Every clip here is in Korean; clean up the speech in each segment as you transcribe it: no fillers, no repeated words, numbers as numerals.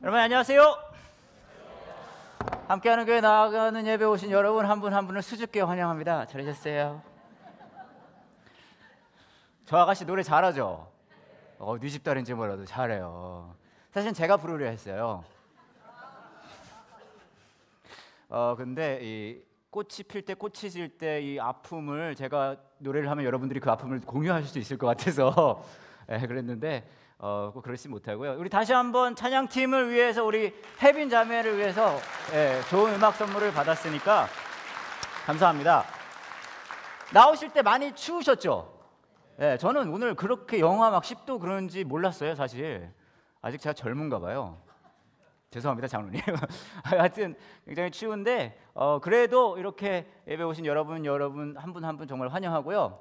여러분 안녕하세요. 함께하는 교회 나아가는 예배 오신 여러분 한 분 한 분을 수줍게 환영합니다. 잘하셨어요. 저 아가씨 노래 잘하죠? 네 집 딸인지 몰라도 잘해요. 사실은 제가 부르려 했어요. 근데 이 꽃이 필 때, 꽃이 질 때 이 아픔을 제가 노래를 하면 여러분들이 그 아픔을 공유하실 수 있을 것 같아서 그랬는데 꼭 그러지 못하고요. 우리 다시 한번 찬양팀을 위해서, 우리 혜빈 자매를 위해서 좋은 음악 선물을 받았으니까 감사합니다. 나오실 때 많이 추우셨죠? 저는 오늘 그렇게 영하 막 10도 그런지 몰랐어요. 사실 아직 제가 젊은가 봐요. 죄송합니다 장로님. 하여튼 굉장히 추운데 그래도 이렇게 예배 오신 여러분 한 분 한 분 정말 환영하고요.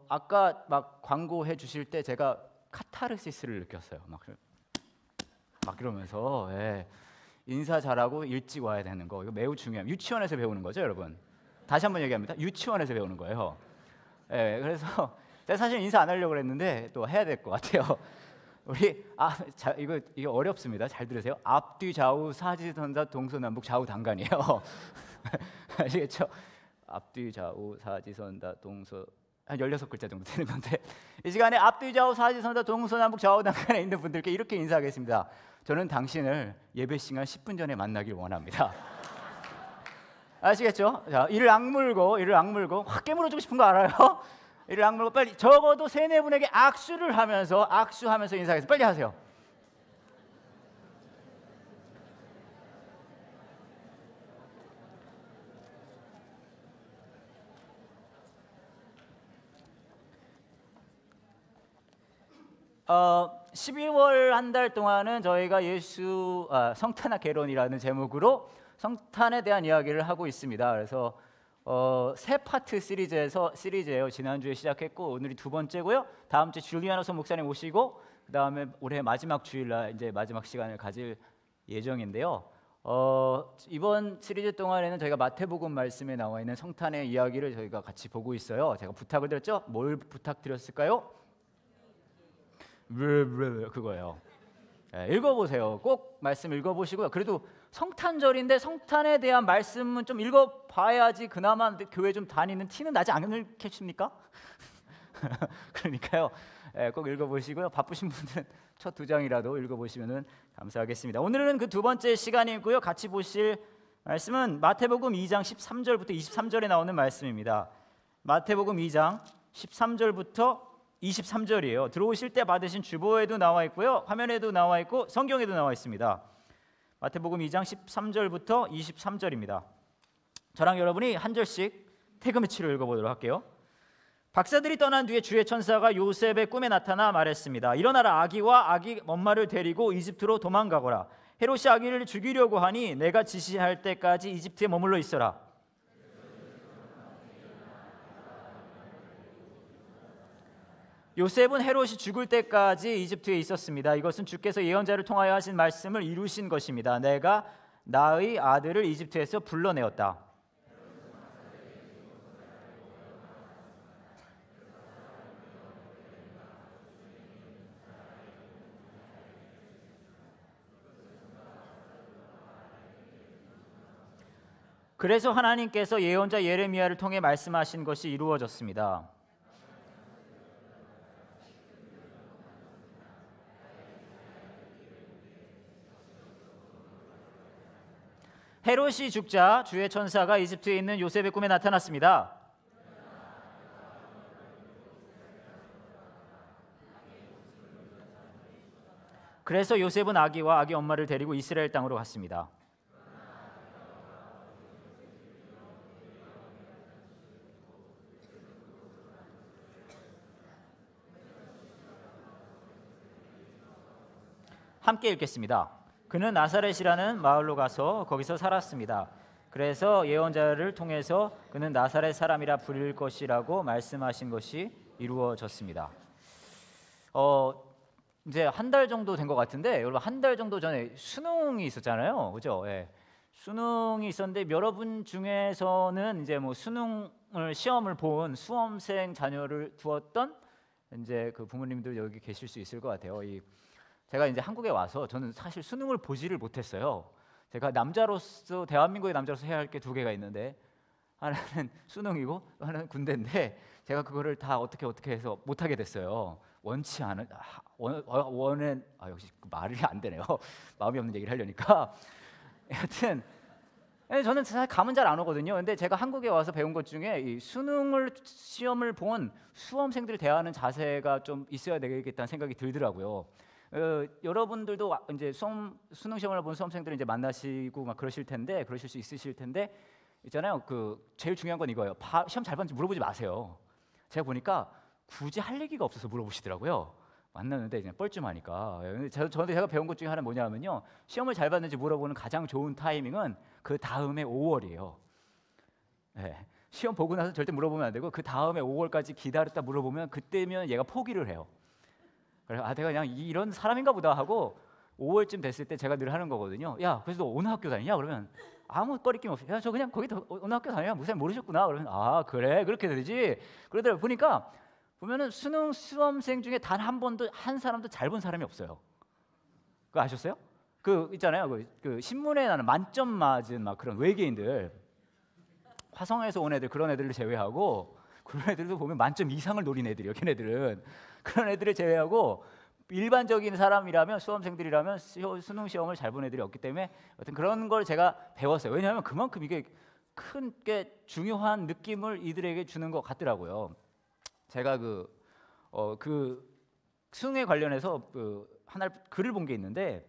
아까 막 광고해 주실 때 제가 카타르시스를 느꼈어요. 막 이러면서 인사 잘하고 일찍 와야 되는 거, 이거 매우 중요해요. 유치원에서 배우는 거죠, 여러분. 다시 한번 얘기합니다. 유치원에서 배우는 거예요. 그래서 제가 사실 인사 안 하려고 그랬는데 또 해야 될 것 같아요. 우리 이거 어렵습니다. 잘 들으세요. 앞뒤 좌우 사지선다 동서남북 좌우당간이에요. 아시겠죠? 앞뒤 좌우 사지선다 동서, 한 16글자 정도 되는 건데, 이 시간에 앞뒤 좌우 사지선다 동서남북 좌우당간에 있는 분들께 이렇게 인사하겠습니다. 저는 당신을 예배 시간 10분 전에 만나길 원합니다. 아시겠죠? 자, 이를 악물고 확 깨물어주고 싶은 거 알아요? 이를 악물고 빨리, 적어도 3-4분에게 악수하면서 인사하겠습니다. 빨리 하세요. 어, 12월 한 달 동안은 저희가 성탄의 개론이라는 제목으로 성탄에 대한 이야기를 하고 있습니다. 그래서 세 파트 시리즈예요. 지난주에 시작했고 오늘이 2번째고요. 다음 주 줄리아노서 목사님 오시고 그 다음에 올해 마지막 주일날 이제 마지막 시간을 가질 예정인데요. 이번 시리즈 동안에는 저희가 마태복음 말씀에 나와 있는 성탄의 이야기를 저희가 같이 보고 있어요. 제가 부탁을 드렸죠? 뭘 부탁드렸을까요? 그거예요. 읽어보세요. 꼭 말씀 읽어보시고요. 그래도 성탄절인데 성탄에 대한 말씀은 좀 읽어봐야지 그나마 교회 좀 다니는 티는 나지 않겠습니까? 그러니까요. 꼭 읽어보시고요. 바쁘신 분들은 첫 2장이라도 읽어보시면 감사하겠습니다. 오늘은 그 2번째 시간이고요. 같이 보실 말씀은 마태복음 2장 13절부터 23절에 나오는 말씀입니다. 마태복음 2장 13절부터 23절이에요. 들어오실 때 받으신 주보에도 나와 있고요. 화면에도 나와 있고 성경에도 나와 있습니다. 마태복음 2장 13절부터 23절입니다. 저랑 여러분이 한 절씩 태그매치로 읽어보도록 할게요. 박사들이 떠난 뒤에 주의 천사가 요셉의 꿈에 나타나 말했습니다. 일어나라, 아기와 아기 엄마를 데리고 이집트로 도망가거라. 헤롯이 아기를 죽이려고 하니 내가 지시할 때까지 이집트에 머물러 있어라. 요셉은 헤롯이 죽을 때까지 이집트에 있었습니다. 이것은 주께서 예언자를 통하여 하신 말씀을 이루신 것입니다. 내가 나의 아들을 이집트에서 불러내었다. 그래서 하나님께서 예언자 예레미야를 통해 말씀하신 것이 이루어졌습니다. 헤롯이 죽자 주의 천사가 이집트에 있는 요셉의 꿈에 나타났습니다. 그래서 요셉은 아기와 아기 엄마를 데리고 이스라엘 땅으로 갔습니다. 함께 읽겠습니다. 그는 나사렛이라는 마을로 가서 거기서 살았습니다. 그래서 예언자를 통해서 그는 나사렛 사람이라 부를 것이라고 말씀하신 것이 이루어졌습니다. 이제 한 달 정도 된 것 같은데, 여러분 한 달 정도 전에 수능이 있었잖아요, 그죠? 수능이 있었는데 여러분 중에서는 이제 뭐 시험을 본 수험생 자녀를 두었던 이제 그 부모님들 여기 계실 수 있을 것 같아요. 제가 이제 한국에 와서 저는 사실 수능을 보지를 못했어요. 제가 남자로서 대한민국의 남자로서 해야 할 게 두 개가 있는데 하나는 수능이고 하나는 군대인데 제가 그거를 다 어떻게 해서 못하게 됐어요. 원치 않은 원은 역시 말이 안 되네요. 마음이 없는 얘기를 하려니까 하여튼 저는 사실 감은 잘 안 오거든요. 근데 제가 한국에 와서 배운 것 중에 이 시험을 본 수험생들 대하는 자세가 좀 있어야 되겠다는 생각이 들더라고요. 여러분들도 이제 수능 시험을 본 수험생들을 이제 만나시고 막 그러실 수 있으실 텐데 있잖아요. 그 제일 중요한 건 이거예요. 시험 잘 봤는지 물어보지 마세요. 제가 보니까 굳이 할 얘기가 없어서 물어보시더라고요. 만났는데 그냥 뻘쭘하니까. 제가 배운 것 중에 하나는 뭐냐면요, 시험을 잘 봤는지 물어보는 가장 좋은 타이밍은 그 다음에 5월이에요. 네. 시험 보고 나서 절대 물어보면 안 되고 그 다음에 5월까지 기다렸다 물어보면 그때면 얘가 포기를 해요. 그래서 내가 그냥 이런 사람인가 보다 하고 5월쯤 됐을 때 제가 늘 하는 거거든요. 야, 그래서 너 어느 학교 다니냐? 그러면 아무 꺼리낌 없이 야, 저 그냥 거기 어느 학교 다녀요? 무슨 모르셨구나. 그러면 그래 그렇게 되지. 그러더라고요. 보니까 보면은 수능 수험생 중에 단 한 사람도 잘 본 사람이 없어요. 그거 아셨어요? 그 있잖아요. 그 신문에 나는 만점 맞은 막 그런 외계인들, 화성에서 온 애들, 그런 애들을 제외하고, 그런 애들도 보면 만점 이상을 노린 애들이요. 걔네들은 그런 애들을 제외하고 일반적인 사람이라면, 수험생들이라면 수능 시험을 잘 본 애들이 없기 때문에 어떤 그런 걸 제가 배웠어요. 왜냐하면 그만큼 이게 큰 게 중요한 느낌을 이들에게 주는 것 같더라고요. 제가 그 수능에 관련해서 하나 글을 본 게 있는데,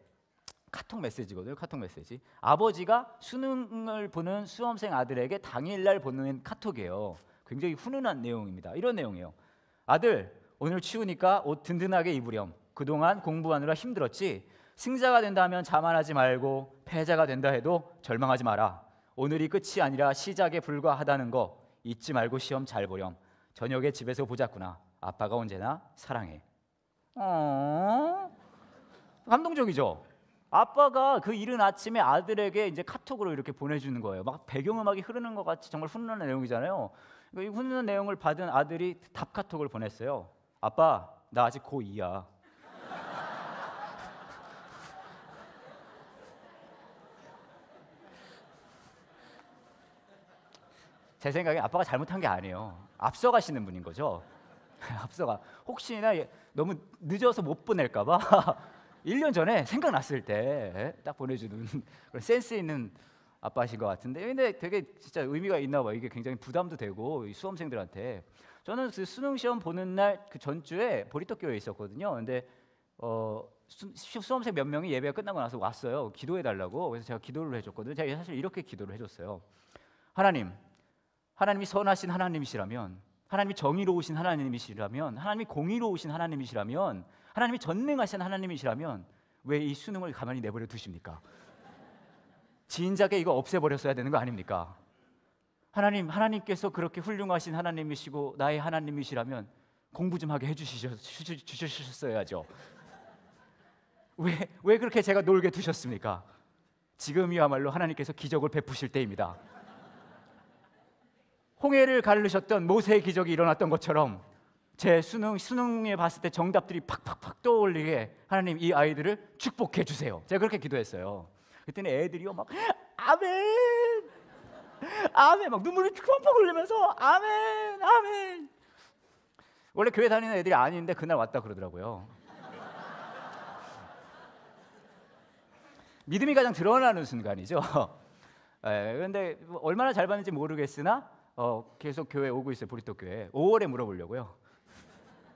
카톡 메시지거든요. 카톡 메시지. 아버지가 수능을 보는 수험생 아들에게 당일날 보낸 카톡이에요. 굉장히 훈훈한 내용입니다. 이런 내용이에요. 아들, 오늘 추우니까 옷 든든하게 입으렴. 그동안 공부하느라 힘들었지? 승자가 된다면 자만하지 말고 패자가 된다 해도 절망하지 마라. 오늘이 끝이 아니라 시작에 불과하다는 거 잊지 말고 시험 잘 보렴. 저녁에 집에서 보자꾸나. 아빠가 언제나 사랑해. 감동적이죠? 아빠가 그 이른 아침에 아들에게 이제 카톡으로 이렇게 보내주는 거예요. 막 배경음악이 흐르는 것 같이 정말 훈훈한 내용이잖아요. 이 훈훈한 내용을 받은 아들이 답 카톡을 보냈어요. 아빠, 나 아직 고2야. 제 생각에 아빠가 잘못한 게 아니에요. 앞서가시는 분인 거죠. 앞서가. 혹시나 너무 늦어서 못 보낼까 봐 1년 전에 생각났을 때 딱 보내주는 그런 센스 있는 아빠신 것 같은데, 근데 되게 진짜 의미가 있나 봐요. 이게 굉장히 부담도 되고, 이 수험생들한테. 저는 그 수능 시험 보는 날 그 전주에 보리떡교회에 있었거든요. 근데 수험생 몇 명이 예배가 끝나고 나서 왔어요. 기도해 달라고. 그래서 제가 기도를 해줬거든요. 제가 사실 이렇게 기도를 해줬어요. 하나님이 선하신 하나님이시라면, 하나님이 정의로우신 하나님이시라면, 하나님이 공의로우신 하나님이시라면, 하나님이 전능하신 하나님이시라면 왜 이 수능을 가만히 내버려 두십니까? 진작에 이거 없애버렸어야 되는 거 아닙니까? 하나님께서 그렇게 훌륭하신 하나님이시고 나의 하나님이시라면 공부 좀 하게 해주셨어야죠. 왜 그렇게 제가 놀게 두셨습니까? 지금이야말로 하나님께서 기적을 베푸실 때입니다. 홍해를 가르셨던 모세의 기적이 일어났던 것처럼 제 수능에 봤을 때 정답들이 팍팍팍 떠올리게 하나님 이 아이들을 축복해 주세요. 제가 그렇게 기도했어요. 그때는 애들이요 막 아멘 아멘 막 눈물을 펑펑 흘리면서 아멘 아멘. 원래 교회 다니는 애들이 아닌데 그날 왔다 그러더라고요. 믿음이 가장 드러나는 순간이죠. 그런데 얼마나 잘 봤는지 모르겠으나 계속 교회 오고 있어요. 보리떡 교회. 5월에 물어보려고요.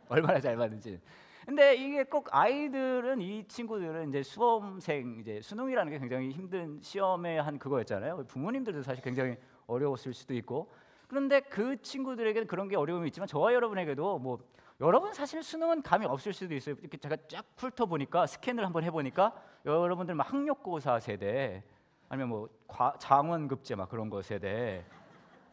얼마나 잘 봤는지. 근데 이게 꼭 아이들은, 이 친구들은 이제 수험생, 이제 수능이라는 게 굉장히 힘든 시험의 한 그거였잖아요. 부모님들도 사실 굉장히 어려웠을 수도 있고. 그런데 그 친구들에게는 그런 게 어려움이 있지만 저와 여러분에게도 뭐 여러분 사실 수능은 감이 없을 수도 있어요. 이렇게 제가 쫙 훑어보니까, 스캔을 한번 해보니까 여러분들 막 학력고사 세대, 아니면 뭐 장원급제 막 그런 거 세대,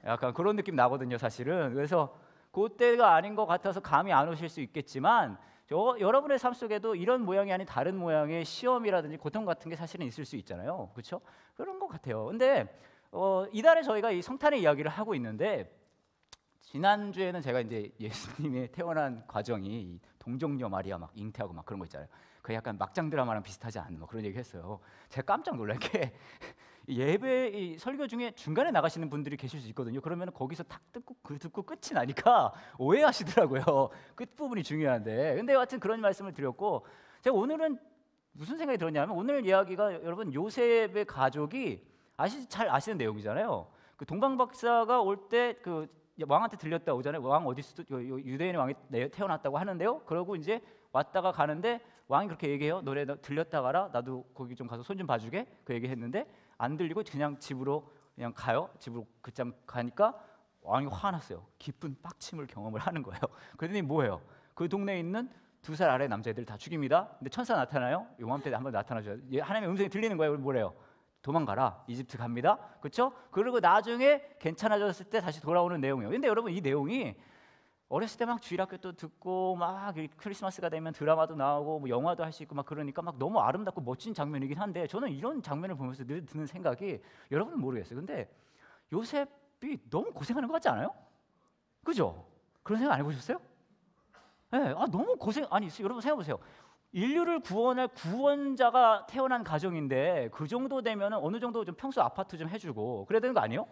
약간 그런 느낌 나거든요, 사실은. 그래서 그때가 아닌 것 같아서 감이 안 오실 수 있겠지만 여러분의 삶 속에도 이런 모양이 아닌 다른 모양의 시험이라든지 고통 같은 게 사실은 있을 수 있잖아요. 그렇죠? 그런 것 같아요. 근데 이달에 저희가 이 성탄의 이야기를 하고 있는데, 지난주에는 제가 이제 예수님의 태어난 과정이 이 동정녀 마리아 막 잉태하고 막 그런 거 있잖아요. 그 약간 막장 드라마랑 비슷하지 않은 뭐 그런 얘기 했어요. 제가 깜짝 놀란 게 예배 이 설교 중에 중간에 나가시는 분들이 계실 수 있거든요. 그러면 거기서 탁 듣고 끝이 나니까 오해하시더라고요. 끝 부분이 중요한데. 근데 하여튼 그런 말씀을 드렸고, 제가 오늘은 무슨 생각이 들었냐면, 오늘 이야기가 여러분 요셉의 가족이 잘 아시는 내용이잖아요. 그 동방 박사가 올 때 그 왕한테 들렸다 오잖아요. 왕 어디 유대인의 왕이 태어났다고 하는데요. 그러고 이제 왔다가 가는데 왕이 그렇게 얘기해요. 너네 들렸다 가라. 나도 거기 좀 가서 손 좀 봐주게. 그 얘기했는데 안 들리고 그냥 집으로 그냥 가요. 집으로 그쯤 가니까 왕이 화났어요. 기쁜 빡침을 경험을 하는 거예요. 그러더니 뭐예요? 그 동네에 있는 2살 아래 남자애들 다 죽입니다. 근데 천사 나타나요. 요맘때 한번 나타나줘요. 하나님의 음성이 들리는 거예요. 뭐래요? 도망가라. 이집트 갑니다. 그렇죠? 그리고 나중에 괜찮아졌을 때 다시 돌아오는 내용이에요. 근데 여러분 이 내용이 어렸을 때 막 주일학교 또 듣고 막 크리스마스가 되면 드라마도 나오고 뭐 영화도 할 수 있고 막 그러니까 막 너무 아름답고 멋진 장면이긴 한데, 저는 이런 장면을 보면서 늘 드는 생각이, 여러분은 모르겠어요. 근데 요셉이 너무 고생하는 것 같지 않아요? 그죠? 그런 생각 안 해보셨어요? 네, 너무 고생. 아니 여러분 생각해 보세요. 인류를 구원할 구원자가 태어난 가정인데 그 정도 되면 어느 정도 좀 평소 아파트 좀 해주고 그래야 되는 거 아니에요?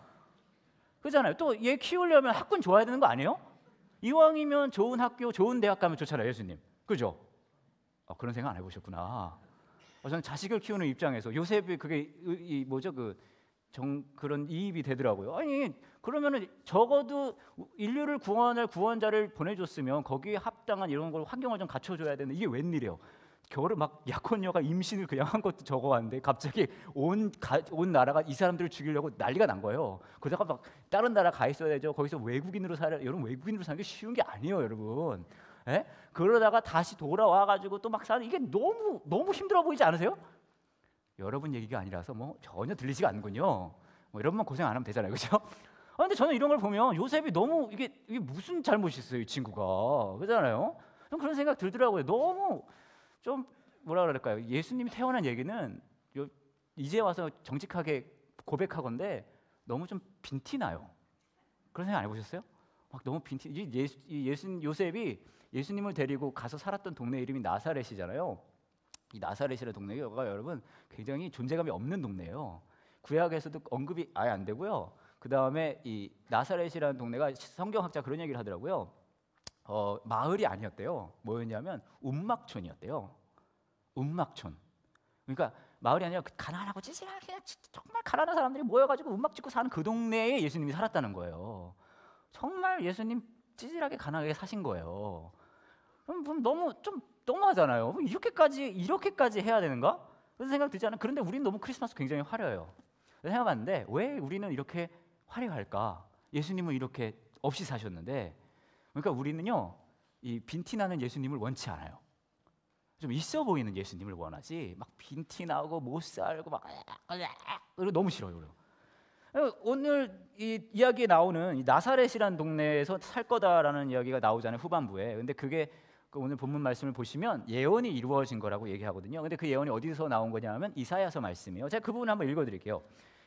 그렇잖아요. 또 얘 키우려면 학군 좋아야 되는 거 아니에요? 이왕이면 좋은 학교, 좋은 대학 가면 좋잖아요, 예수님. 그죠? 그런 생각 안 해보셨구나. 저는 자식을 키우는 입장에서 요셉이 그게 뭐죠? 그런 이입이 되더라고요. 아니 그러면은 적어도 인류를 구원할 구원자를 보내줬으면 거기에 합당한 이런 걸 환경을 좀 갖춰줘야 되는데 이게 웬일이에요? 겨울에 막 약혼녀가 임신을 그냥 한 것도 적어왔는데 갑자기 온 나라가 이 사람들을 죽이려고 난리가 난 거예요. 그러다가 막 다른 나라 가 있어야 되죠. 거기서 외국인으로 여러분 외국인으로 사는 게 쉬운 게 아니에요, 여러분. 예? 그러다가 다시 돌아와가지고 또 막 사는, 이게 너무 힘들어 보이지 않으세요? 여러분 얘기가 아니라서 뭐 전혀 들리지가 않는군요. 뭐 여러분만 고생 안 하면 되잖아요, 그렇죠? 근데 저는 이런 걸 보면 요셉이 너무 이게 무슨 잘못이 있어요, 이 친구가. 그렇잖아요. 그런 생각 들더라고요. 너무 좀 뭐라 그럴까요? 예수님이 태어난 얘기는 이제 와서 정직하게 고백하건데 너무 좀 빈티나요. 그런 생각 안 해보셨어요? 막 너무 빈티. 요셉이 예수님을 데리고 가서 살았던 동네 이름이 나사렛이잖아요. 이 나사렛이라는 동네가 여러분 굉장히 존재감이 없는 동네예요. 구약에서도 언급이 아예 안 되고요. 그 다음에 이 나사렛이라는 동네가 성경학자 그런 얘기를 하더라고요. 마을이 아니었대요. 뭐였냐면 운막촌이었대요. 운막촌. 그러니까 마을이 아니라 가난하고 찌질하게 정말 가난한 사람들이 모여가지고 운막 짓고 사는 그 동네에 예수님이 살았다는 거예요. 정말 예수님 찌질하게 가난하게 사신 거예요. 그럼 너무 좀 너무하잖아요. 이렇게까지 해야 되는가? 그런 생각 들지 않아요? 그런데 우리는 너무 크리스마스 굉장히 화려해요. 생각해봤는데 왜 우리는 이렇게 화려할까? 예수님은 이렇게 없이 사셨는데. 그러니까 우리는요, 이 빈티나는 예수님을 원치 않아요. 좀 있어 보이는 예수님을 원하지, 막 빈티나고 못 살고 막 너무 싫어요. 오늘 이 이야기에 나오는 이 나사렛이라는 동네에서 살 거다라는 이야기가 나오잖아요, 후반부에. 근데 그게 오늘 본문 말씀을 보시면 예언이 이루어진 거라고 얘기하거든요. 근데 그 예언이 어디서 나온 거냐면 이사야서 말씀이에요. 제가 그 부분 한번 읽어드릴게요.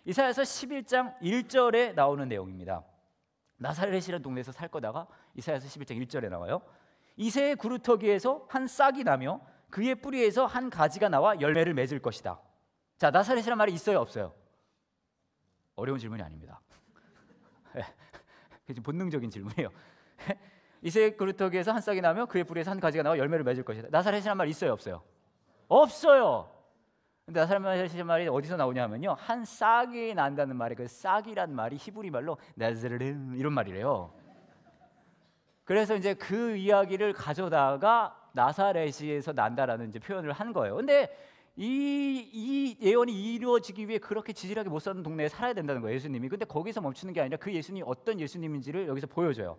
이사야서 11장 1절에 나오는 내용입니다. 나사렛이라는 동네에서 살 거다가 이사야서 11장 1절에 나와요. 이새의 구루터기에서 한 싹이 나며 그의 뿌리에서 한 가지가 나와 열매를 맺을 것이다. 자, 나사렛이라는 말이 있어요, 없어요? 어려운 질문이 아닙니다. 본능적인 질문이에요. 이새의 구루터기에서 한 싹이 나며 그의 뿌리에서 한 가지가 나와 열매를 맺을 것이다. 나사렛이라는 말 있어요, 없어요? 없어요. 근데 나사렛이라는 말이 어디서 나오냐면요, 한 싹이 난다는 말이, 그 싹이란 말이 히브리 말로 나즈르름 이런 말이래요. 그래서 이제 그 이야기를 가져다가 나사렛에서 난다라는 이제 표현을 한 거예요. 근데 이 예언이 이루어지기 위해 그렇게 지질하게 못 사는 동네에 살아야 된다는 거예요, 예수님이. 근데 거기서 멈추는 게 아니라 그 예수님이 어떤 예수님인지를 여기서 보여줘요.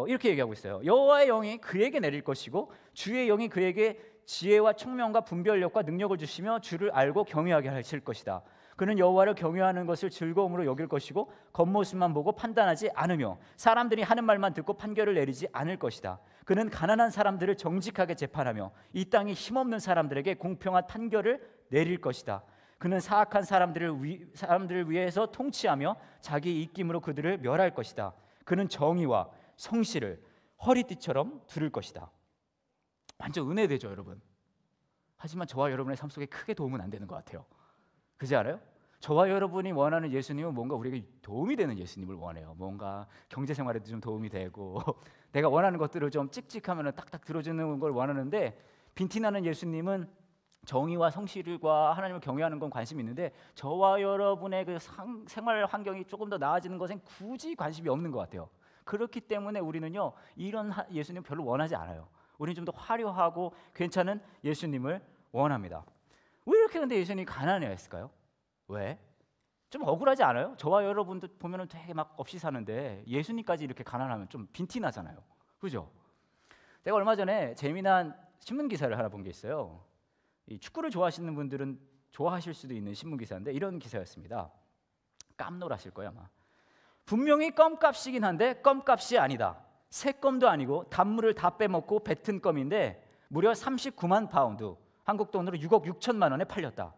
이렇게 얘기하고 있어요. 여호와의 영이 그에게 내릴 것이고 주의 영이 그에게 지혜와 총명과 분별력과 능력을 주시며 주를 알고 경외하게 하실 것이다. 그는 여호와를 경외하는 것을 즐거움으로 여길 것이고 겉모습만 보고 판단하지 않으며 사람들이 하는 말만 듣고 판결을 내리지 않을 것이다. 그는 가난한 사람들을 정직하게 재판하며 이 땅에 힘없는 사람들에게 공평한 판결을 내릴 것이다. 그는 사악한 사람들을 위해서 통치하며 자기 입김으로 그들을 멸할 것이다. 그는 정의와 성실을 허리띠처럼 두를 것이다. 완전 은혜되죠, 여러분. 하지만 저와 여러분의 삶 속에 크게 도움은 안 되는 것 같아요. 그렇지 않아요? 저와 여러분이 원하는 예수님은 뭔가 우리에게 도움이 되는 예수님을 원해요. 뭔가 경제 생활에도 좀 도움이 되고 내가 원하는 것들을 좀 찍찍하면 딱딱 들어주는 걸 원하는데, 빈티나는 예수님은 정의와 성실과 하나님을 경외하는 건 관심이 있는데 저와 여러분의 그 생활 환경이 조금 더 나아지는 것엔 굳이 관심이 없는 것 같아요. 그렇기 때문에 우리는요, 이런 예수님 별로 원하지 않아요. 우리는 좀 더 화려하고 괜찮은 예수님을 원합니다. 왜 이렇게 근데 예수님이 가난해했을까요? 왜? 좀 억울하지 않아요? 저와 여러분도 보면은 되게 막 없이 사는데 예수님까지 이렇게 가난하면 좀 빈티나잖아요. 그죠? 제가 얼마 전에 재미난 신문 기사를 하나 본 게 있어요. 이 축구를 좋아하시는 분들은 좋아하실 수도 있는 신문 기사인데 이런 기사였습니다. 깜놀하실 거예요 아마. 분명히 껌값이긴 한데 껌값이 아니다. 새 껌도 아니고 단물을 다 빼먹고 뱉은 껌인데 무려 39만 파운드, 한국 돈으로 6억 6천만 원에 팔렸다.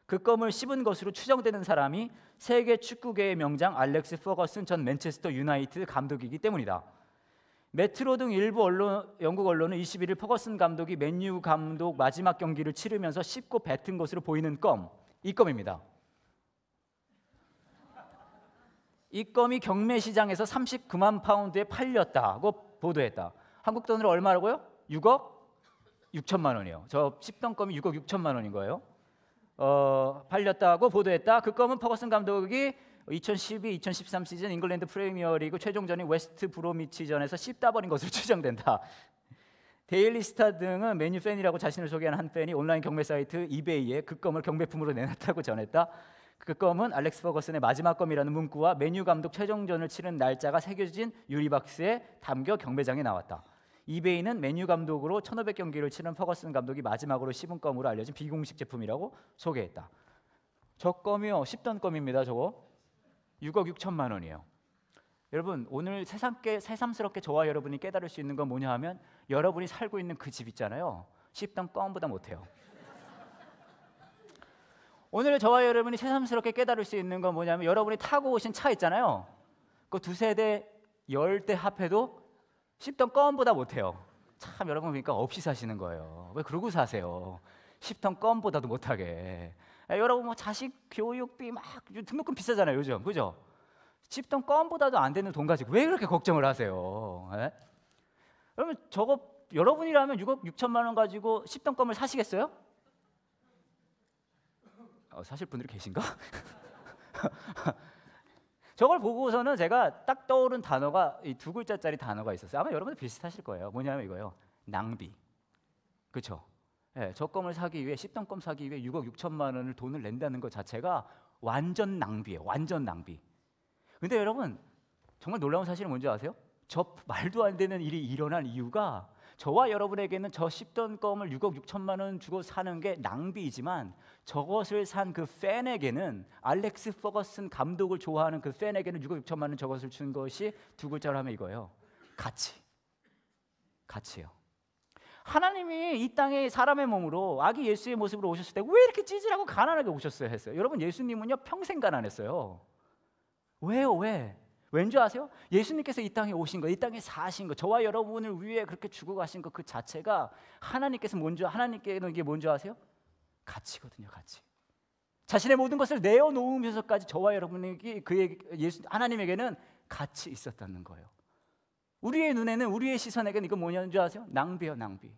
그 껌을 씹은 것으로 추정되는 사람이 세계 축구계의 명장 알렉스 퍼거슨 전 맨체스터 유나이티드 감독이기 때문이다. 메트로 등 일부 영국 언론은 21일 퍼거슨 감독이 맨유 감독 마지막 경기를 치르면서 씹고 뱉은 것으로 보이는 껌, 이 껌입니다. 이 껌이 경매 시장에서 39만 파운드에 팔렸다고 보도했다. 한국 돈으로 얼마라고요? 6억 6천만 원이요. 저 씹던 껌이 6억 6천만 원인 거예요. 팔렸다고 보도했다. 그 껌은 퍼거슨 감독이 2012-2013 시즌 잉글랜드 프리미어리그 최종전인 웨스트 브로미치전에서 씹다 버린 것으로 추정된다. 데일리 스타 등은 맨유 팬이라고 자신을 소개하는 한 팬이 온라인 경매 사이트 이베이에 그 껌을 경매품으로 내놨다고 전했다. 그 껌은 알렉스 퍼거슨의 마지막 껌이라는 문구와 맨유 감독 최종전을 치른 날짜가 새겨진 유리박스에 담겨 경매장에 나왔다. 이베이는 맨유 감독으로 1500경기를 치른 퍼거슨 감독이 마지막으로 씹은 껌으로 알려진 비공식 제품이라고 소개했다. 저 껌이요, 씹던 껌입니다. 저거 6억 6천만 원이에요. 여러분, 오늘 새삼스럽게 저와 여러분이 깨달을 수 있는 건 뭐냐 하면 여러분이 살고 있는 그 집 있잖아요, 씹던 껌보다 못해요. 오늘 저와 여러분이 새삼스럽게 깨달을 수 있는 건 뭐냐면 여러분이 타고 오신 차 있잖아요, 그 두세 대, 10대 합해도 씹던 껌보다 못해요. 참 여러분 보니까 없이 사시는 거예요. 왜 그러고 사세요? 씹던 껌보다도 못하게. 여러분 뭐 자식 교육비 막 등록금 비싸잖아요 요즘, 그죠? 씹던 껌보다도 안 되는 돈 가지고 왜 그렇게 걱정을 하세요? 여러분 저거 여러분이라면 6억 6천만 원 가지고 씹던 껌을 사시겠어요? 사실 분들이 계신가? 저걸 보고서는 제가 딱 떠오른 단어가 이 두 글자짜리 단어가 있었어요. 아마 여러분들 비슷하실 거예요. 뭐냐면 이거예요. 낭비. 그렇죠? 네, 저 껌을 사기 위해, 씹던 껌 사기 위해 6억 6천만 원을 돈을 낸다는 것 자체가 완전 낭비예요. 완전 낭비. 근데 여러분 정말 놀라운 사실은 뭔지 아세요? 저 말도 안 되는 일이 일어난 이유가 저와 여러분에게는 저 씹던 껌을 6억 6천만 원 주고 사는 게 낭비이지만 저것을 산 그 팬에게는, 알렉스 퍼거슨 감독을 좋아하는 그 팬에게는 6억 6천만 원 저것을 준 것이 두 글자로 하면 이거예요. 가치. 가치예요. 하나님이 이 땅에 사람의 몸으로 아기 예수의 모습으로 오셨을 때 왜 이렇게 찌질하고 가난하게 오셨어요 했어요. 여러분 예수님은요 평생 가난했어요. 왜요? 왜? 왠지 아세요? 예수님께서 이 땅에 오신 거, 이 땅에 사신 거, 저와 여러분을 위해 그렇게 죽어 가신 거, 그 자체가 하나님께는 이게 뭔지 아세요? 가치거든요. 가치. 자신의 모든 것을 내어놓으면서까지 저와 여러분에게 하나님에게는 가치 있었다는 거예요. 우리의 눈에는, 우리의 시선에게는 이거 뭐냐는 줄 아세요? 낭비예요, 낭비.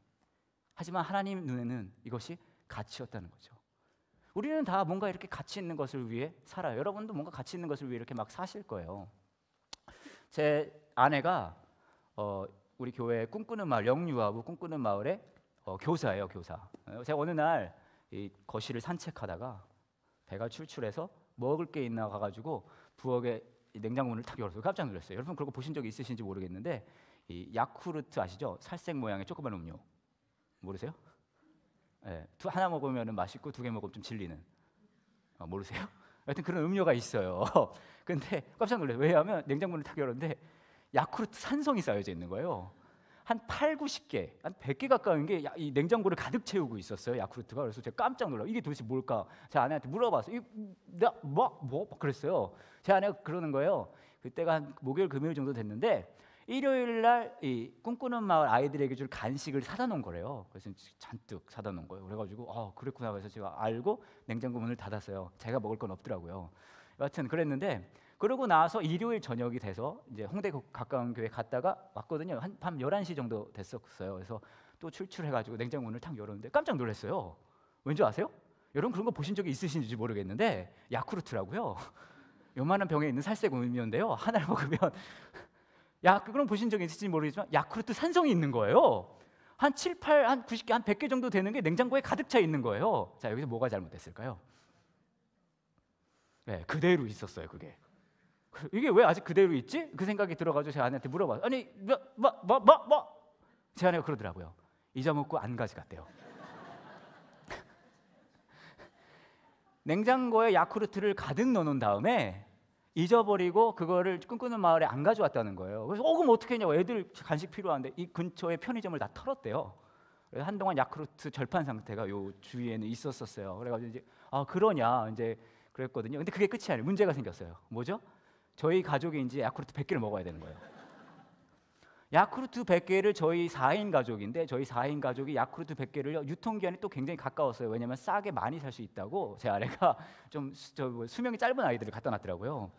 하지만 하나님 눈에는 이것이 가치였다는 거죠. 우리는 다 뭔가 이렇게 가치 있는 것을 위해 살아요. 여러분도 뭔가 가치 있는 것을 위해 이렇게 막 사실 거예요. 제 아내가 우리 교회 꿈꾸는 마을, 영유아부 꿈꾸는 마을의 교사예요, 교사. 제가 어느 날 이 거실을 산책하다가 배가 출출해서 먹을 게 있나 가가지고 부엌에 냉장고문을 탁 열어서 깜짝 놀랐어요. 여러분 그런 거 보신 적 있으신지 모르겠는데 이 야쿠르트 아시죠? 살색 모양의 조그만 음료 모르세요? 네, 하나 먹으면 맛있고 두 개 먹으면 좀 질리는, 모르세요? 하여튼 그런 음료가 있어요. 근데 깜짝 놀라요. 왜냐하면 냉장고를 탁 열었는데 야쿠르트 산성이 쌓여져 있는 거예요. 한 8, 90개, 한 100개 가까운 게 이 냉장고를 가득 채우고 있었어요, 야쿠르트가. 그래서 제가 깜짝 놀라요. 이게 도대체 뭘까? 제 아내한테 물어봤어요. 뭐 그랬어요. 제 아내가 그러는 거예요. 그때가 한 목요일 금요일 정도 됐는데 일요일 날 이 꿈꾸는 마을 아이들에게 줄 간식을 사다 놓은 거래요. 그래서 잔뜩 사다 놓은 거예요. 그래가지고 그랬구나. 그래서 제가 알고 냉장고 문을 닫았어요. 제가 먹을 건 없더라고요. 여하튼 그랬는데 그러고 나서 일요일 저녁이 돼서 이제 홍대 가까운 교회 갔다가 왔거든요. 한 밤 11시 정도 됐었어요. 그래서 또 출출해가지고 냉장고 문을 탁 열었는데 깜짝 놀랐어요. 왠지 아세요? 여러분 그런 거 보신 적이 있으신지 모르겠는데 야쿠르트라고요. 요만한 병에 있는 살색 음료인데요. 하나를 먹으면 그럼 보신 적이 있을지 모르겠지만 야쿠르트 산성이 있는 거예요. 한 7, 8, 한 90개, 한 100개 정도 되는 게 냉장고에 가득 차 있는 거예요. 자, 여기서 뭐가 잘못됐을까요? 네, 그대로 있었어요. 그게 이게 왜 아직 그대로 있지? 그 생각이 들어가지고 제 아내한테 물어봐요. 아니 뭐? 제 아내가 그러더라고요. 잊어먹고 안 가져갔대요. 냉장고에 야쿠르트를 가득 넣어놓은 다음에 잊어버리고 그거를 꿈꾸는 마을에 안 가져왔다는 거예요. 그래서 그럼 어떻게 했냐고. 애들 간식 필요한데 이 근처에 편의점을 다 털었대요. 그래서 한동안 야쿠르트 절판 상태가 요 주위에는 있었어요. 그래가지고 이제 그러냐 이제 그랬거든요. 근데 그게 끝이 아니에요. 문제가 생겼어요. 뭐죠? 저희 가족이 이제 야쿠르트 100개를 먹어야 되는 거예요. 야쿠르트 100개를 저희 4인 가족인데 저희 4인 가족이 야쿠르트 100개를 유통기한이 또 굉장히 가까웠어요. 왜냐하면 싸게 많이 살 수 있다고 제 아내가 좀 수명이 짧은 아이들을 갖다 놨더라고요.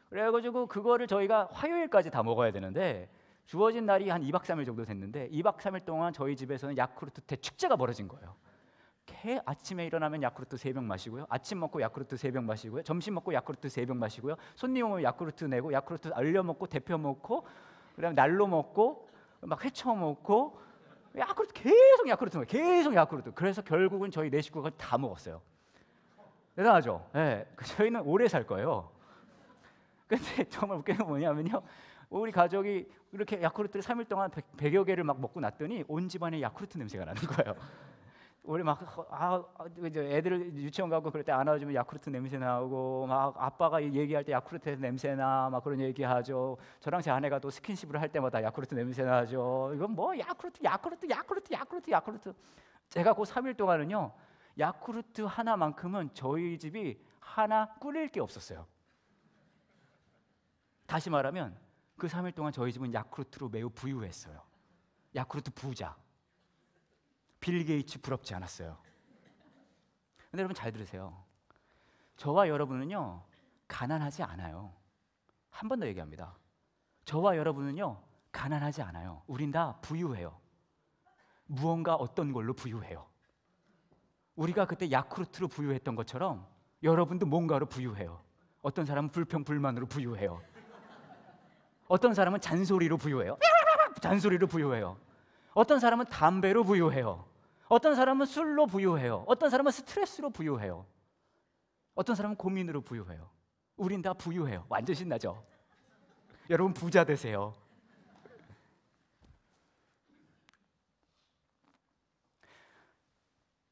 그래가지고 그거를 저희가 화요일까지 다 먹어야 되는데 주어진 날이 한 2박 3일 정도 됐는데 2박 3일 동안 저희 집에서는 야쿠르트 대축제가 벌어진 거예요. 아침에 일어나면 야쿠르트 3병 마시고요. 아침 먹고 야쿠르트 3병 마시고요. 점심 먹고 야쿠르트 3병 마시고요. 손님 오면 야쿠르트 내고 야쿠르트 얼려 먹고 데펴 먹고 그다음에 날로 먹고 막 회쳐 먹고 야쿠르트 계속 야쿠르트 먹어요. 계속 야쿠르트. 그래서 결국은 저희 4식구가 다 먹었어요. 대단하죠? 네, 저희는 오래 살 거예요. 근데 정말 웃긴 건 뭐냐면요. 우리 가족이 이렇게 야쿠르트를 3일 동안 100여 개를 막 먹고 났더니 온 집안에 야쿠르트 냄새가 나는 거예요. 우리 막 이제 애들 유치원 가고 그럴 때 안아주면 야쿠르트 냄새 나고 막 아빠가 얘기할 때 야쿠르트에서 냄새 나막 그런 얘기하죠. 저랑 제 아내가 또 스킨십을 할 때마다 야쿠르트 냄새 나죠. 이건 뭐 야쿠르트. 제가 그 3일 동안은요 야쿠르트 하나만큼은 저희 집이 하나 끓일 게 없었어요. 다시 말하면 그 3일 동안 저희 집은 야쿠르트로 매우 부유했어요. 야쿠르트 부자. 빌 게이츠 부럽지 않았어요. 근데 여러분 잘 들으세요. 저와 여러분은요 가난하지 않아요. 한 번 더 얘기합니다. 저와 여러분은요 가난하지 않아요. 우린 다 부유해요. 무언가 어떤 걸로 부유해요. 우리가 그때 야쿠르트로 부유했던 것처럼 여러분도 뭔가로 부유해요. 어떤 사람은 불평불만으로 부유해요. 어떤 사람은 잔소리로 부유해요. 잔소리로 부유해요. 어떤 사람은 담배로 부유해요. 어떤 사람은 술로 부유해요. 어떤 사람은 스트레스로 부유해요. 어떤 사람은 고민으로 부유해요. 우린 다 부유해요. 완전 신나죠? 여러분 부자 되세요.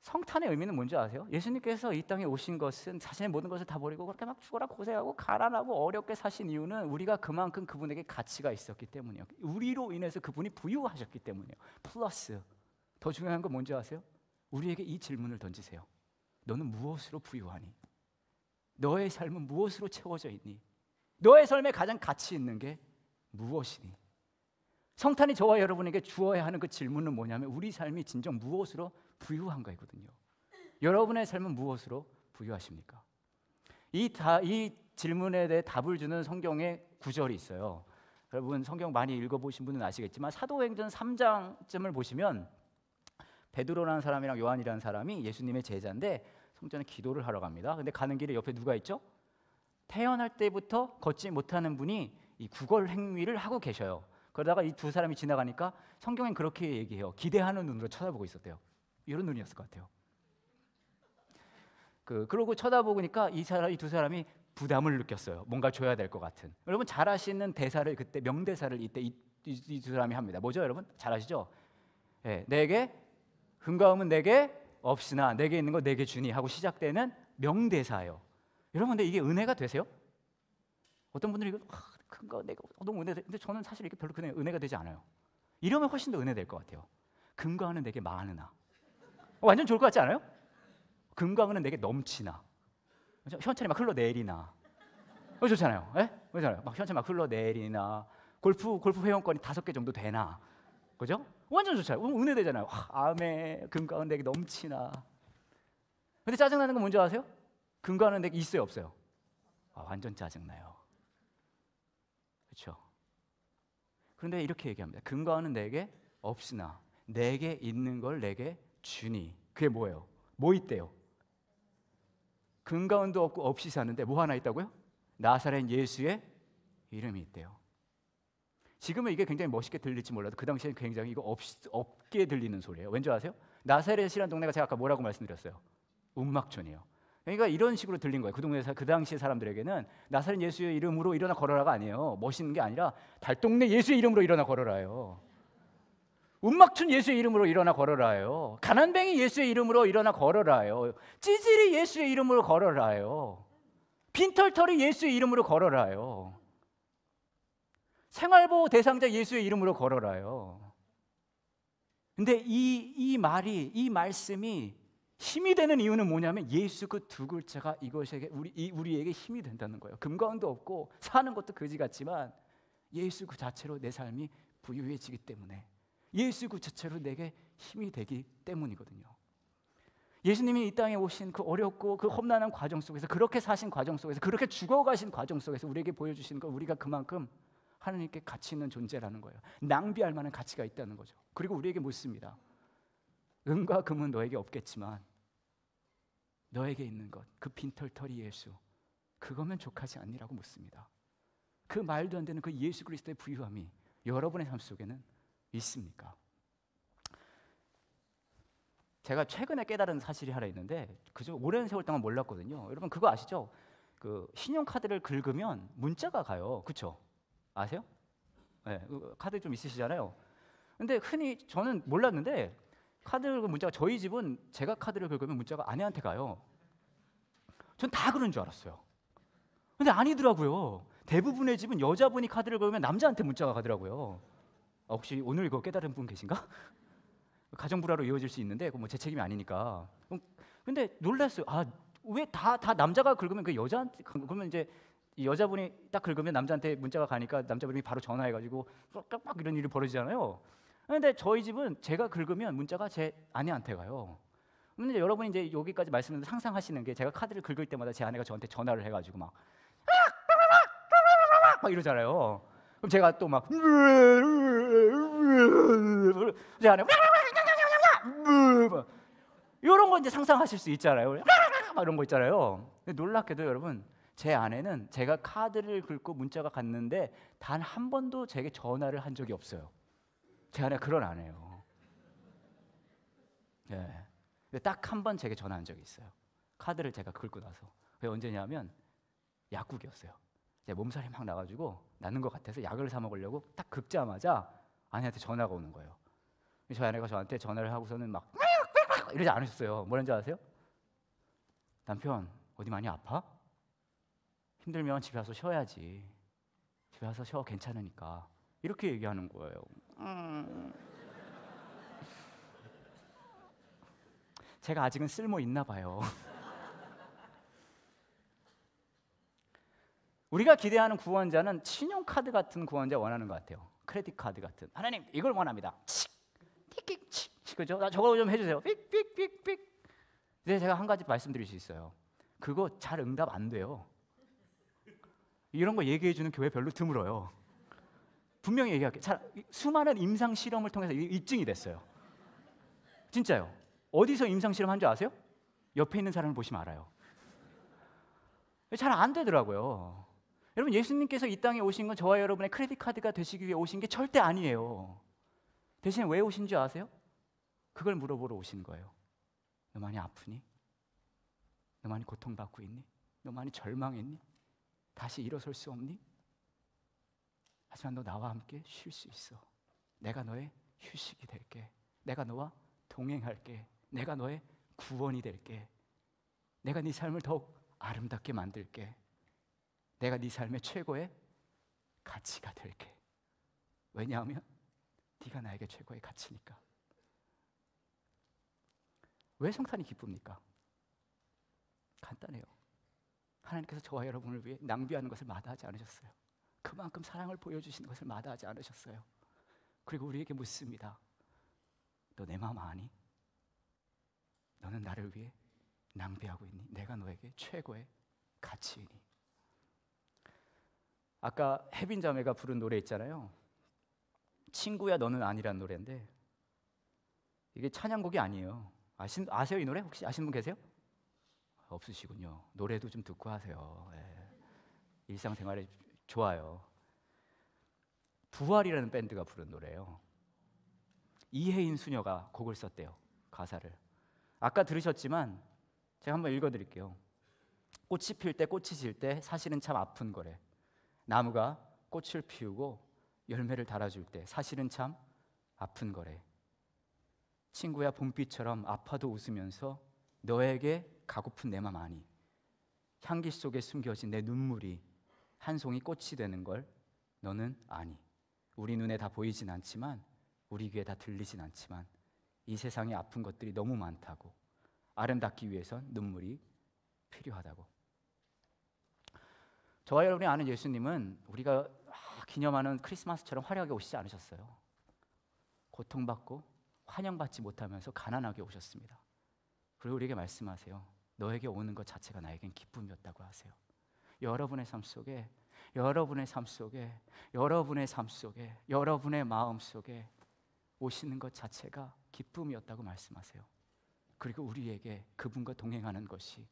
성탄의 의미는 뭔지 아세요? 예수님께서 이 땅에 오신 것은 자신의 모든 것을 다 버리고 그렇게 막 죽어라 고생하고 가난하고 어렵게 사신 이유는 우리가 그만큼 그분에게 가치가 있었기 때문이에요. 우리로 인해서 그분이 부유하셨기 때문이에요. 플러스 더 중요한 건 뭔지 아세요? 우리에게 이 질문을 던지세요. 너는 무엇으로 부유하니? 너의 삶은 무엇으로 채워져 있니? 너의 삶에 가장 가치 있는 게 무엇이니? 성탄이 저와 여러분에게 주어야 하는 그 질문은 뭐냐면 우리 삶이 진정 무엇으로 부유한가이거든요. 여러분의 삶은 무엇으로 부유하십니까? 이 질문에 대해 답을 주는 성경의 구절이 있어요. 여러분 성경 많이 읽어보신 분은 아시겠지만 사도행전 3장쯤을 보시면 베드로라는 사람이랑 요한이라는 사람이 예수님의 제자인데 성전에 기도를 하러 갑니다. 근데 가는 길에 옆에 누가 있죠? 태어날 때부터 걷지 못하는 분이 이 구걸 행위를 하고 계셔요. 그러다가 이 두 사람이 지나가니까 성경엔 그렇게 얘기해요. 기대하는 눈으로 쳐다보고 있었대요. 이런 눈이었을 것 같아요. 그러고 쳐다보니까 이 두 사람이 부담을 느꼈어요. 뭔가 줘야 될 것 같은. 여러분 잘 아시는 대사를 그때 명대사를 이때 이 두 사람이 합니다. 뭐죠, 여러분? 잘 아시죠? 네, 내게 흥가움은 내게 없으나 내게 있는 거 내게 주니 하고 시작되는 명대사예요. 여러분 근데 이게 은혜가 되세요? 어떤 분들이 이거 큰거 내가 너무 은혜 근데 저는 사실 이게 별로 은혜가 되지 않아요. 이러면 훨씬 더 은혜 될 것 같아요. 금강은 내게 많으나 완전 좋을 것 같지 않아요? 금강은 내게 넘치나 현천이 막 흘러내리나 좋잖아요. 네? 그렇잖아요. 막 현재 막 흘러내리나 골프 회원권이 5개 정도 되나, 그죠? 완전 좋잖아요. 은혜되잖아요. 아멘. 금가은 내게 넘치나. 근데 짜증나는 건 뭔지 아세요? 금가은 내게 있어요, 없어요? 완전 짜증나요. 그렇죠? 그런데 이렇게 얘기합니다. 금가은은 내게 없으나 내게 있는 걸 내게 주니. 그게 뭐예요? 뭐 있대요? 금가은도 없고 없이 사는데 뭐 하나 있다고요? 나사렛 예수의 이름이 있대요. 지금은 이게 굉장히 멋있게 들릴지 몰라도 그 당시에는 굉장히 이거 없게 들리는 소리예요. 왠지 아세요? 나사렛이라는 동네가 제가 아까 뭐라고 말씀드렸어요? 운막촌이에요. 그러니까 이런 식으로 들린 거예요. 그 당시 사람들에게는 나사렛 예수의 이름으로 일어나 걸어라가 아니에요. 멋있는 게 아니라 달동네 예수의 이름으로 일어나 걸어라요. 운막촌 예수의 이름으로 일어나 걸어라요. 가난뱅이 예수의 이름으로 일어나 걸어라요. 찌질이 예수의 이름으로 걸어라요. 빈털털이 예수의 이름으로 걸어라요. 생활보호 대상자 예수의 이름으로 걸어라요. 근데 이 말씀이 힘이 되는 이유는 뭐냐면 예수 그 두 글자가 이것에게 우리에게 힘이 된다는 거예요. 금가은도 없고 사는 것도 거지 같지만 예수 그 자체로 내 삶이 부유해지기 때문에, 예수 그 자체로 내게 힘이 되기 때문이거든요. 예수님이 이 땅에 오신 그 어렵고 그 험난한 과정 속에서, 그렇게 사신 과정 속에서, 그렇게 죽어가신 과정 속에서 우리에게 보여주시는 건 우리가 그만큼 하나님께 가치 있는 존재라는 거예요. 낭비할 만한 가치가 있다는 거죠. 그리고 우리에게 묻습니다. 은과 금은 너에게 없겠지만 너에게 있는 것, 그 빈털터리 예수, 그거면 족하지 않니라고 묻습니다. 그 말도 안 되는 그 예수 그리스도의 부유함이 여러분의 삶 속에는 있습니까? 제가 최근에 깨달은 사실이 하나 있는데, 그저 오랜 세월 동안 몰랐거든요. 여러분 그거 아시죠? 그 신용카드를 긁으면 문자가 가요. 그렇죠? 아세요? 네, 카드 좀 있으시잖아요. 근데 흔히 저는 몰랐는데 카드 긁으면 문자가, 저희 집은 제가 카드를 긁으면 문자가 아내한테 가요. 전 다 그런 줄 알았어요. 근데 아니더라고요. 대부분의 집은 여자분이 카드를 긁으면 남자한테 문자가 가더라고요. 혹시 오늘 이거 깨달은 분 계신가? 가정 불화로 이어질 수 있는데 뭐 제 책임이 아니니까. 근데 놀랐어요. 왜 다 남자가 긁으면 그 여자한테, 그러면 이제 이 여자분이 딱 긁으면 남자한테 문자가 가니까 남자분이 바로 전화해가지고 막 이런 일이 벌어지잖아요. 그런데 저희 집은 제가 긁으면 문자가 제 아내한테 가요. 근데 여러분이 이제 여기까지 말씀을 상상하시는 게, 제가 카드를 긁을 때마다 제 아내가 저한테 전화를 해가지고 막 이러잖아요. 그럼 제가 또 막 제 아내 이런 거 이제 상상하실 수 있잖아요. 막 이런 거 있잖아요. 근데 놀랍게도 여러분, 제 아내는 제가 카드를 긁고 문자가 갔는데 단 한 번도 제게 전화를 한 적이 없어요. 제 아내가 그런 아내예요. 네. 딱 한 번 제게 전화한 적이 있어요. 카드를 제가 긁고 나서. 그게 언제냐면 약국이었어요. 제 몸살이 막 나가지고 나는 것 같아서 약을 사 먹으려고 딱 긁자마자 아내한테 전화가 오는 거예요. 저희 아내가 저한테 전화를 하고서는 막 이러지 않으셨어요. 뭐라는지 아세요? 남편 어디 많이 아파? 힘들면 집에 와서 쉬어야지. 집에 와서 쉬어, 괜찮으니까. 이렇게 얘기하는 거예요. 제가 아직은 쓸모 있나 봐요. 우리가 기대하는 구원자는 신용카드 같은 구원자 원하는 것 같아요. 크레딧 카드 같은. 하나님 이걸 원합니다. 칙, 그죠? 저거 좀 해주세요. 삑. 이제 제가 한 가지 말씀드릴 수 있어요. 그거 잘 응답 안 돼요. 이런 거 얘기해주는 교회 별로 드물어요. 분명히 얘기할게요. 수많은 임상 실험을 통해서 입증이 됐어요. 진짜요. 어디서 임상 실험한 줄 아세요? 옆에 있는 사람을 보시면 알아요. 잘 안 되더라고요. 여러분, 예수님께서 이 땅에 오신 건 저와 여러분의 크레딧 카드가 되시기 위해 오신 게 절대 아니에요. 대신 왜 오신 줄 아세요? 그걸 물어보러 오신 거예요. 너 많이 아프니? 너 많이 고통받고 있니? 너 많이 절망했니? 다시 일어설 수 없니? 하지만 너 나와 함께 쉴 수 있어. 내가 너의 휴식이 될게. 내가 너와 동행할게. 내가 너의 구원이 될게. 내가 네 삶을 더욱 아름답게 만들게. 내가 네 삶의 최고의 가치가 될게. 왜냐하면 네가 나에게 최고의 가치니까. 왜 성탄이 기쁩니까? 간단해요. 하나님께서 저와 여러분을 위해 낭비하는 것을 마다하지 않으셨어요. 그만큼 사랑을 보여주시는 것을 마다하지 않으셨어요. 그리고 우리에게 묻습니다. 너 내 마음 아니? 너는 나를 위해 낭비하고 있니? 내가 너에게 최고의 가치이니. 아까 혜빈 자매가 부른 노래 있잖아요. 친구야 너는 아니란 노래인데 이게 찬양곡이 아니에요. 아세요 이 노래? 혹시 아시는 분 계세요? 없으시군요. 노래도 좀 듣고 하세요. 예. 일상생활에 좋아요. 부활이라는 밴드가 부른 노래예요. 이혜인 수녀가 곡을 썼대요. 가사를. 아까 들으셨지만 제가 한번 읽어드릴게요. 꽃이 필 때 꽃이 질 때 사실은 참 아픈 거래. 나무가 꽃을 피우고 열매를 달아줄 때 사실은 참 아픈 거래. 친구야 봄비처럼 아파도 웃으면서 너에게 가고픈 내 맘 아니. 향기 속에 숨겨진 내 눈물이 한 송이 꽃이 되는 걸 너는 아니. 우리 눈에 다 보이진 않지만 우리 귀에 다 들리진 않지만 이 세상에 아픈 것들이 너무 많다고. 아름답기 위해선 눈물이 필요하다고. 저와 여러분이 아는 예수님은 우리가 기념하는 크리스마스처럼 화려하게 오시지 않으셨어요. 고통받고 환영받지 못하면서 가난하게 오셨습니다. 그리고 우리에게 말씀하세요. 너에게 오는 것 자체가 나에겐 기쁨이었다고 하세요. 여러분의 삶 속에, 여러분의 삶 속에, 여러분의 삶 속에, 여러분의 마음 속에 오시는 것 자체가 기쁨이었다고 말씀하세요. 그리고 우리에게 그분과 동행하는 것이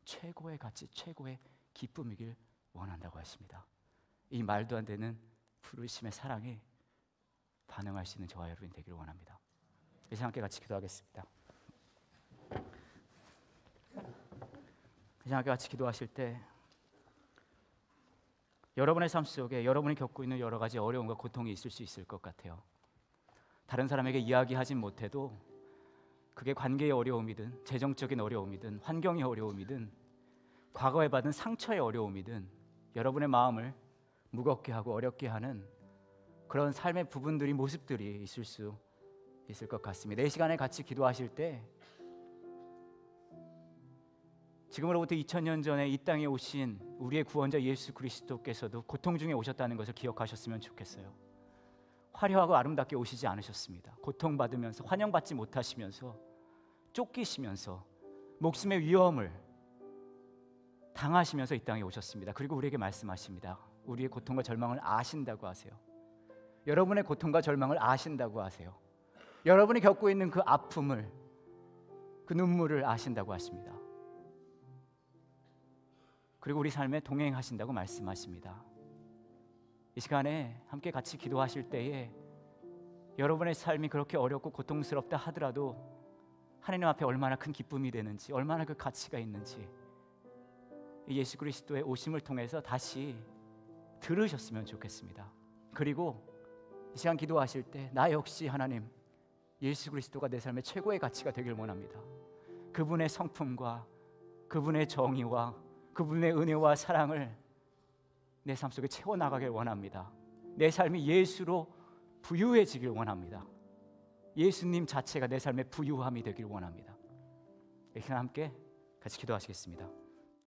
최고의 가치, 최고의 기쁨이길 원한다고 하십니다. 이 말도 안 되는 부르심의 사랑에 반응할 수 있는 저와 여러분이 되기를 원합니다. 이 시간 함께 같이 기도하겠습니다. 이 시간 함께 같이 기도하실 때 여러분의 삶 속에 여러분이 겪고 있는 여러 가지 어려움과 고통이 있을 수 있을 것 같아요. 다른 사람에게 이야기하진 못해도 그게 관계의 어려움이든 재정적인 어려움이든 환경의 어려움이든 과거에 받은 상처의 어려움이든 여러분의 마음을 무겁게 하고 어렵게 하는 그런 삶의 부분들이 모습들이 있을 수 있을 것 같습니다. 이 시간에 같이 기도하실 때 지금으로부터 2000년 전에 이 땅에 오신 우리의 구원자 예수 그리스도께서도 고통 중에 오셨다는 것을 기억하셨으면 좋겠어요. 화려하고 아름답게 오시지 않으셨습니다. 고통받으면서 환영받지 못하시면서 쫓기시면서 목숨의 위험을 당하시면서 이 땅에 오셨습니다. 그리고 우리에게 말씀하십니다. 우리의 고통과 절망을 아신다고 하세요. 여러분의 고통과 절망을 아신다고 하세요. 여러분이 겪고 있는 그 아픔을, 그 눈물을 아신다고 하십니다. 그리고 우리 삶에 동행하신다고 말씀하십니다. 이 시간에 함께 같이 기도하실 때에 여러분의 삶이 그렇게 어렵고 고통스럽다 하더라도 하나님 앞에 얼마나 큰 기쁨이 되는지, 얼마나 그 가치가 있는지 이 예수 그리스도의 오심을 통해서 다시 들으셨으면 좋겠습니다. 그리고 이 시간 기도하실 때 나 역시 하나님 예수 그리스도가 내 삶의 최고의 가치가 되길 원합니다. 그분의 성품과 그분의 정의와 그분의 은혜와 사랑을 내 삶 속에 채워나가길 원합니다. 내 삶이 예수로 부유해지길 원합니다. 예수님 자체가 내 삶의 부유함이 되길 원합니다. 이렇게 함께 같이 기도하시겠습니다.